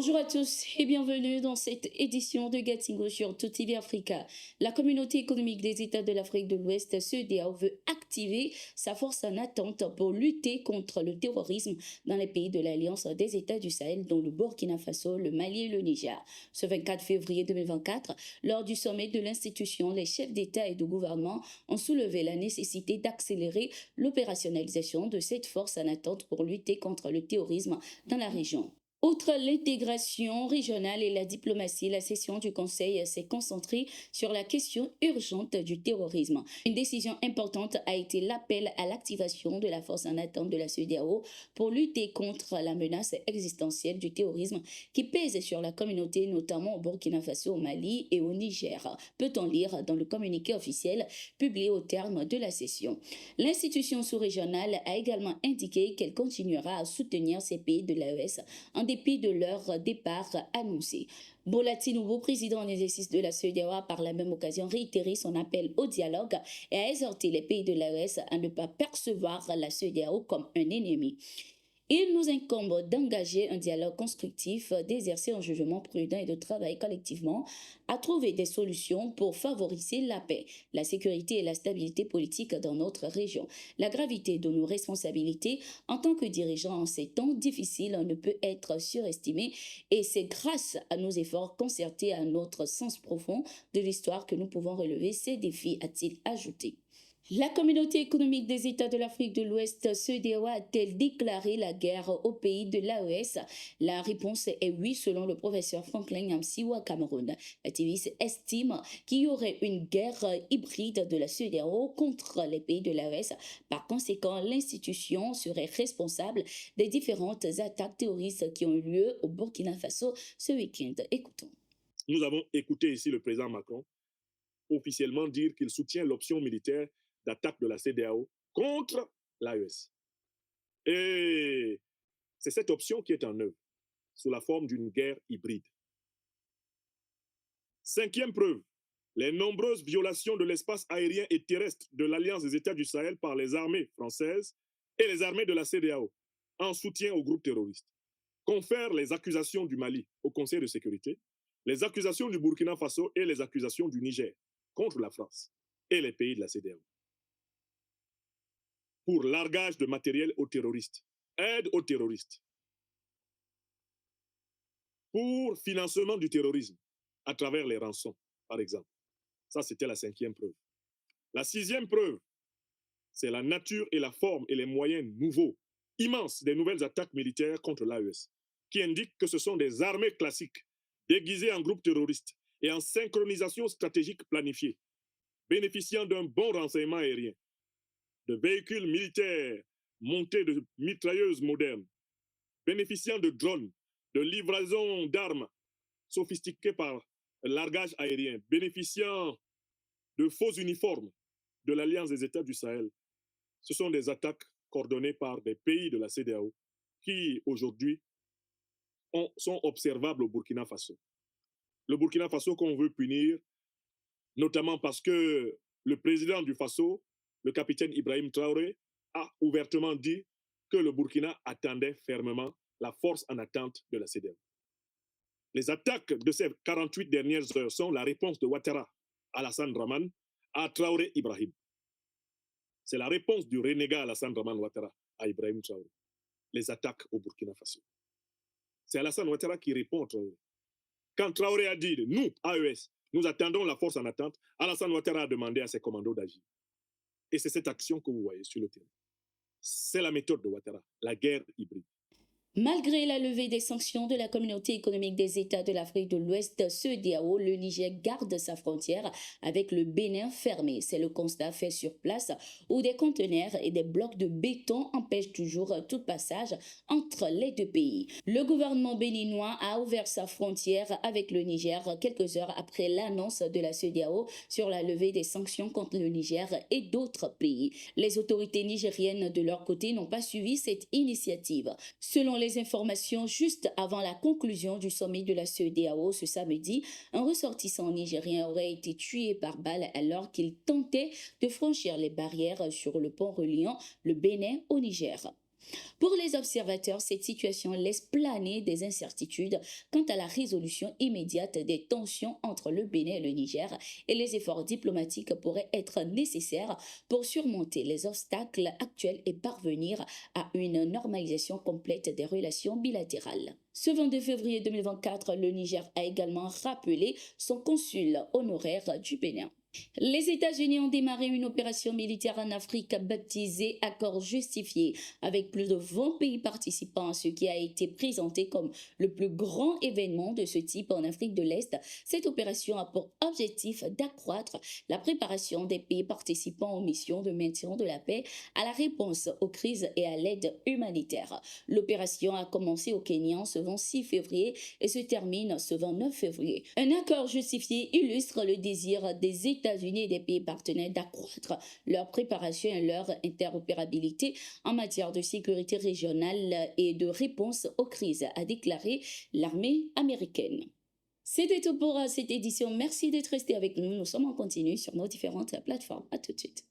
Bonjour à tous et bienvenue dans cette édition de Gatingo sur TOTV Africa. La communauté économique des États de l'Afrique de l'Ouest, CEDEAO, veut activer sa force en attente pour lutter contre le terrorisme dans les pays de l'Alliance des États du Sahel, dont le Burkina Faso, le Mali et le Niger. Ce 24 février 2024, lors du sommet de l'institution, les chefs d'État et de gouvernement ont soulevé la nécessité d'accélérer l'opérationnalisation de cette force en attente pour lutter contre le terrorisme dans la région. Outre l'intégration régionale et la diplomatie, la session du Conseil s'est concentrée sur la question urgente du terrorisme. Une décision importante a été l'appel à l'activation de la force en attente de la CEDEAO pour lutter contre la menace existentielle du terrorisme qui pèse sur la communauté, notamment au Burkina Faso, au Mali et au Niger. Peut-on lire dans le communiqué officiel publié au terme de la session. L'institution sous-régionale a également indiqué qu'elle continuera à soutenir ces pays de l'AES en dépit de leur départ annoncé. Bola Tinubu, président en exercice de la CEDEAO, a par la même occasion réitéré son appel au dialogue et a exhorté les pays de l'AES à ne pas percevoir la CEDEAO comme un ennemi. Il nous incombe d'engager un dialogue constructif, d'exercer un jugement prudent et de travailler collectivement à trouver des solutions pour favoriser la paix, la sécurité et la stabilité politique dans notre région. La gravité de nos responsabilités en tant que dirigeants en ces temps difficiles ne peut être surestimée et c'est grâce à nos efforts concertés, à notre sens profond de l'histoire que nous pouvons relever ces défis, a-t-il ajouté. La communauté économique des États de l'Afrique de l'Ouest, CEDEAO, a-t-elle déclaré la guerre aux pays de l'AES? La réponse est oui, selon le professeur Franklin Amsiwa Cameroun. L'activiste estime qu'il y aurait une guerre hybride de la CEDEAO contre les pays de l'AES. Par conséquent, l'institution serait responsable des différentes attaques terroristes qui ont eu lieu au Burkina Faso ce week-end. Écoutons. Nous avons écouté ici le président Macron officiellement dire qu'il soutient l'option militaire d'attaque de la CEDEAO contre l'AES. Et c'est cette option qui est en œuvre sous la forme d'une guerre hybride. Cinquième preuve, les nombreuses violations de l'espace aérien et terrestre de l'Alliance des États du Sahel par les armées françaises et les armées de la CEDEAO en soutien aux groupes terroristes confèrent les accusations du Mali au Conseil de sécurité, les accusations du Burkina Faso et les accusations du Niger contre la France et les pays de la CEDEAO. Pour largage de matériel aux terroristes, aide aux terroristes, pour financement du terrorisme à travers les rançons, par exemple. Ça, c'était la cinquième preuve. La sixième preuve, c'est la nature et la forme et les moyens nouveaux, immenses, des nouvelles attaques militaires contre l'AES, qui indiquent que ce sont des armées classiques, déguisées en groupes terroristes et en synchronisation stratégique planifiée, bénéficiant d'un bon renseignement aérien, de véhicules militaires montés de mitrailleuses modernes, bénéficiant de drones, de livraisons d'armes sophistiquées par largage aérien, bénéficiant de faux uniformes de l'Alliance des États du Sahel. Ce sont des attaques coordonnées par des pays de la CEDEAO qui, aujourd'hui, sont observables au Burkina Faso. Le Burkina Faso qu'on veut punir, notamment parce que le président du Faso, le capitaine Ibrahim Traoré, a ouvertement dit que le Burkina attendait fermement la force en attente de la CEDEAO. Les attaques de ces 48 dernières heures sont la réponse de Ouattara, Alassane Draman, à Traoré Ibrahim. C'est la réponse du renégat Alassane Draman Ouattara à Ibrahim Traoré. Les attaques au Burkina Faso. C'est Alassane Ouattara qui répond à Traoré. Quand Traoré a dit, nous, AES, nous attendons la force en attente, Alassane Ouattara a demandé à ses commandos d'agir. Et c'est cette action que vous voyez sur le terrain. C'est la méthode de Ouattara, la guerre hybride. Malgré la levée des sanctions de la communauté économique des États de l'Afrique de l'Ouest, CEDEAO, le Niger garde sa frontière avec le Bénin fermée. C'est le constat fait sur place où des conteneurs et des blocs de béton empêchent toujours tout passage entre les deux pays. Le gouvernement béninois a ouvert sa frontière avec le Niger quelques heures après l'annonce de la CEDEAO sur la levée des sanctions contre le Niger et d'autres pays. Les autorités nigériennes de leur côté n'ont pas suivi cette initiative. Selon les informations, juste avant la conclusion du sommet de la CEDEAO ce samedi, un ressortissant nigérien aurait été tué par balle alors qu'il tentait de franchir les barrières sur le pont reliant le Bénin au Niger. Pour les observateurs, cette situation laisse planer des incertitudes quant à la résolution immédiate des tensions entre le Bénin et le Niger et les efforts diplomatiques pourraient être nécessaires pour surmonter les obstacles actuels et parvenir à une normalisation complète des relations bilatérales. Ce 22 février 2024, le Niger a également rappelé son consul honoraire du Bénin. Les États-Unis ont démarré une opération militaire en Afrique baptisée Accord justifié, avec plus de 20 pays participants, ce qui a été présenté comme le plus grand événement de ce type en Afrique de l'Est. Cette opération a pour objectif d'accroître la préparation des pays participants aux missions de maintien de la paix, à la réponse aux crises et à l'aide humanitaire. L'opération a commencé au Kenya ce 26 février et se termine ce 29 février. Un accord justifié illustre le désir des États-Unis et des pays partenaires d'accroître leur préparation et leur interopérabilité en matière de sécurité régionale et de réponse aux crises, a déclaré l'armée américaine. C'était tout pour cette édition. Merci d'être resté avec nous. Nous sommes en continu sur nos différentes plateformes. À tout de suite.